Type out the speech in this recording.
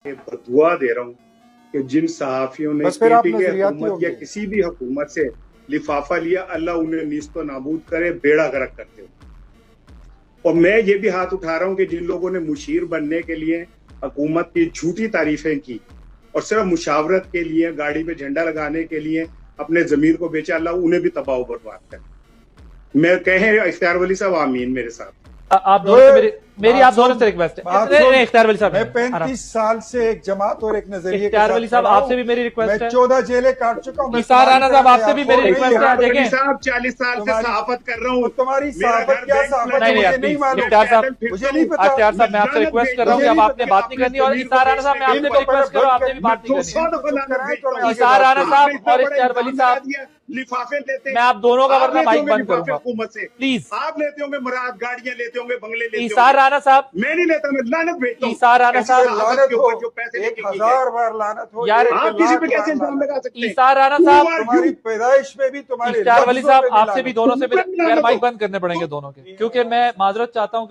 बदुआ दे रहा हूँ कि जिन सहाफियों ने केटी के हुकूमत या किसी भी हुकूमत से लिफाफा लिया, अल्लाह उन्हें नीस्तो नाबूद करे, बेड़ा गर्क करते हो। और मैं ये भी हाथ उठा रहा हूँ कि जिन लोगों ने मुशीर बनने के लिए हुकूमत की झूठी तारीफें की और सिर्फ मुशावरत के लिए, गाड़ी पे झंडा लगाने के लिए अपने जमीर को बेचा, अल्लाह उन्हें भी तबाह बर्बाद करे। मैं कहे इख्तियार वली साहब आमीन मेरे साथ। आप दोनों से मेरी आप दोनों से रिक्वेस्ट है। इख्तियार वली साहब, मैं 35 साल से एक जमात और एक नजरिए इख्तियार वली साहब, आपसे भी मेरी रिक्वेस्ट है। 14 जेलें काट चुका हूँ। निसार राणा साहब, आपसे भी मेरी रिक्वेस्ट है। देखें साहब 40 साल से सहाफत कर रहा हूँ, तुम्हारी सहाफत क्या सहाफत मुझे नहीं मालूम। इख्तियार साहब मैं आपसे रिक्वेस्ट कर रहा हूँ कि अब आपने बात नहीं करनी। और निसार राणा साहब मैं आपसे भी रिक्वेस्ट कर रहा हूँ, आपने भी बात नहीं करनी। निसार राणा साहब और इख्तियार वली साहब, लिफाफे लेते, मैं आप दोनों का वरना माइक बंद करूंगा हुकूमत से। प्लीज। आप लेते होंगे मुराद, गाड़ियां लेते होंगे, बंगले लेते होंगे। निसार राणा साहब, मैं नहीं लेता, मैं लानत भेजता हूं। निसार राणा साहब, लानत हो, जो पैसे 1000 बार लानत हो यार, आप किसी पे कैसे इल्जाम लगा सकते हैं? निसार राणा साहब, तुम्हारी पैदाइश में भी, तुम्हारे इख्तियार वली साहब, आपसे भी दोनों से तुम माइक बंद करने पड़ेंगे दोनों के, क्योंकि मैं माजरत चाहता हूँ।